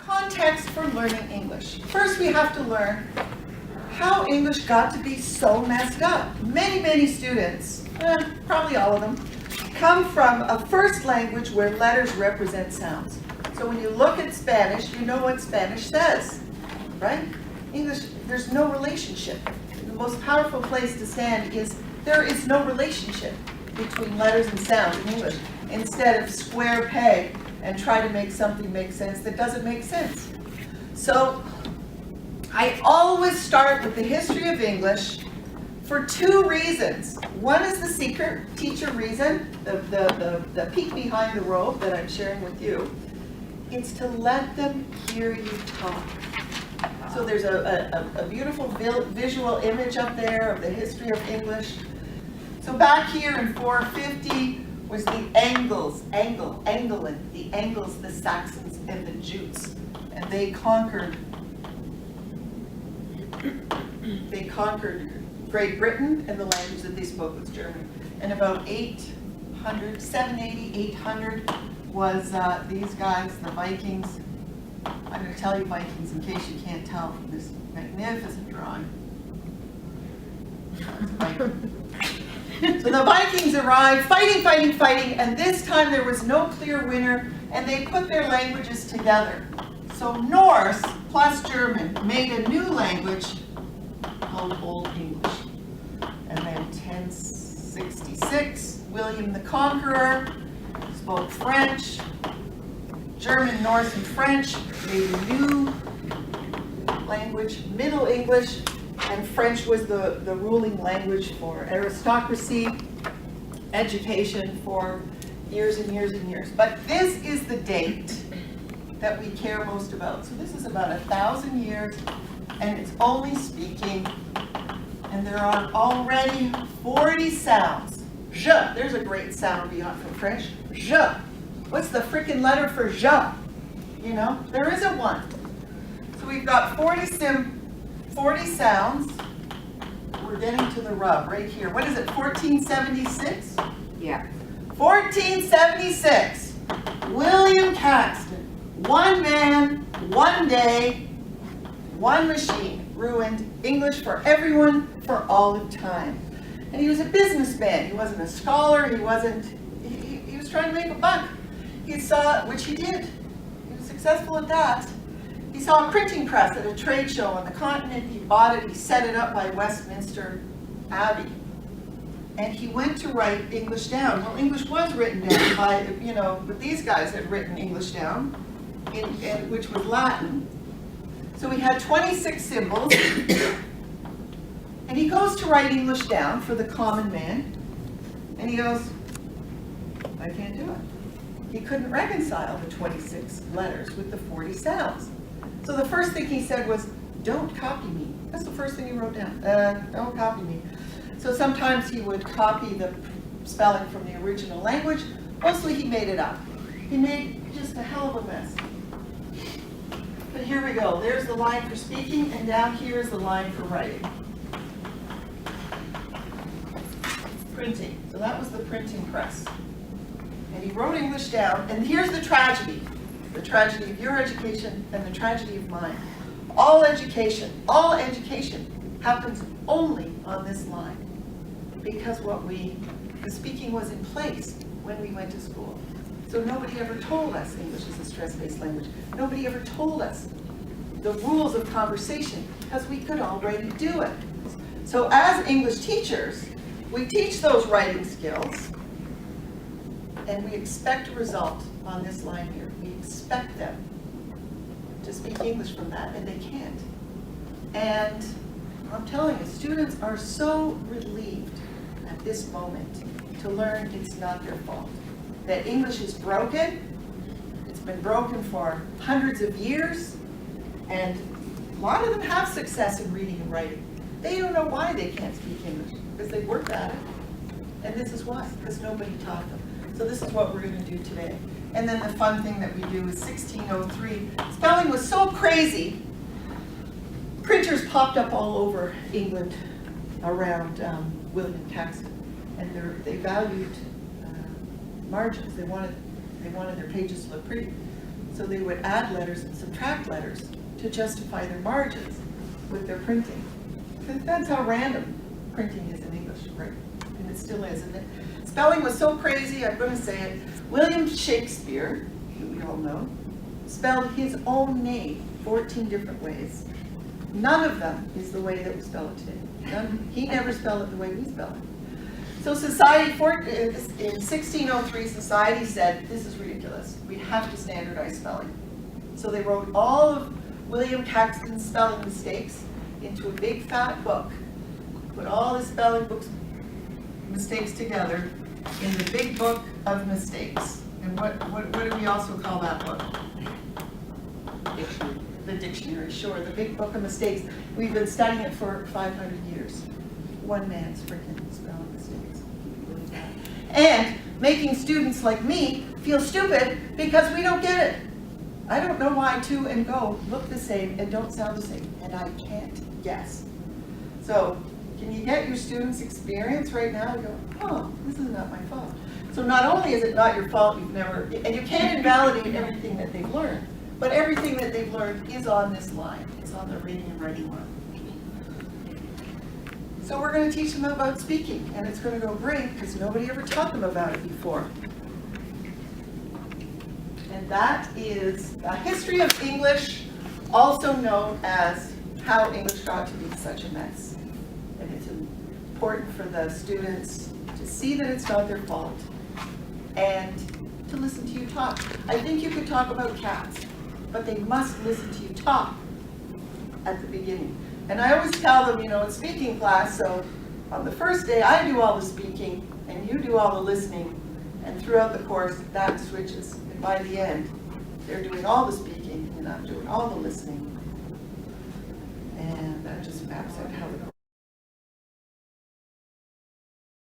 Context for learning English. First, we have to learn how English got to be so messed up. Many students, probably all of them, come from a first language where letters represent sounds. So when you look at Spanish, you know what Spanish says, right? English, there's no relationship. The most powerful place to stand is there is no relationship between letters and sounds in English. Instead of square peg and try to make something make sense that doesn't make sense. So I always start with the history of English for two reasons. One is the seeker teacher reason, the peek behind the robe that I'm sharing with you. It's to let them hear you talk. So there's a beautiful visual image up there of the history of English. So back here in 450 was the Angling, the Angles, the Saxons, and the Jutes. And they conquered Great Britain, and the language that they spoke was German. And about 780, 800 was these guys, the Vikings. I'm going to tell you Vikings in case you can't tell from this magnificent drawing. So the Vikings arrived, fighting, and this time there was no clear winner, and they put their languages together. So Norse plus German made a new language called Old English. And then 1066, William the Conqueror spoke French. German, Norse, and French made a new language, Middle English, and French was the ruling language for aristocracy, education for years and years and years. But this is the date that we care most about. So this is about 1,000 years, and it's only speaking, and there are already 40 sounds. Je, there's a great sound beyond from French. Je. What's the frickin' letter for je? You know, there isn't one. So we've got 40 sounds. We're getting to the rub right here. What is it, 1476? Yeah. 1476. William Caxton. One man, one day, one machine ruined English for everyone for all of time. And he was a businessman. He wasn't a scholar. He was trying to make a buck. He saw, which he did. He was successful at that. He saw a printing press at a trade show on the continent. He bought it. He set it up by Westminster Abbey. And he went to write English down. Well, English was written down by, but these guys had written English down, which was Latin. So he had 26 symbols. And he goes to write English down for the common man. And he goes, I can't do it. He couldn't reconcile the 26 letters with the 40 sounds. So the first thing he said was, don't copy me. That's the first thing he wrote down. Don't copy me. So sometimes he would copy the spelling from the original language. Mostly he made it up. He made just a hell of a mess. But here we go. There's the line for speaking, and down here is the line for writing. Printing. So that was the printing press. And he wrote English down, and here's the tragedy of your education and the tragedy of mine. All education happens only on this line, because the speaking was in place when we went to school. So nobody ever told us English is a stress-based language. Nobody ever told us the rules of conversation, because we could already do it. So as English teachers, we teach those writing skills, and we expect a result on this line here. We expect them to speak English from that, and they can't. And I'm telling you, students are so relieved at this moment to learn it's not their fault. That English is broken. It's been broken for hundreds of years, and a lot of them have success in reading and writing. They don't know why they can't speak English, because they've worked at it. And this is why, because nobody taught them. So this is what we're going to do today. And then the fun thing that we do is 1603. Spelling was so crazy, printers popped up all over England around William Caxton. And they valued margins. They wanted their pages to look pretty. So they would add letters and subtract letters to justify their margins with their printing. That's how random printing is in English, right? And it still is. And spelling was so crazy, I'm going to say it. William Shakespeare, who we all know, spelled his own name 14 different ways. None of them is the way that we spell it today. He never spelled it the way we spell it. So society, in 1603, society said, this is ridiculous. We have to standardize spelling. So they wrote all of William Caxton's spelling mistakes into a big fat book. Put all the spelling books mistakes together in the big book of mistakes. And what do we also call that book? Dictionary. The dictionary, sure, the big book of mistakes. We've been studying it for 500 years. One man's freaking spelling mistakes. And making students like me feel stupid because we don't get it. I don't know why to and go look the same and don't sound the same, and I can't guess. So, can you get your students' experience right now and go, oh, this is not my fault. So not only is it not your fault, you've never, and you can't invalidate everything that they've learned, but everything that they've learned is on this line. It's on the reading and writing line. So we're going to teach them about speaking, and it's going to go great because nobody ever taught them about it before. And that is a history of English, also known as how English got to be such a mess. And it's important for the students to see that it's not their fault and to listen to you talk. I think you could talk about cats, but they must listen to you talk at the beginning. And I always tell them, you know, it's speaking class, so on the first day I do all the speaking and you do all the listening, and throughout the course that switches. And by the end, they're doing all the speaking and I'm doing all the listening. And that just maps out how it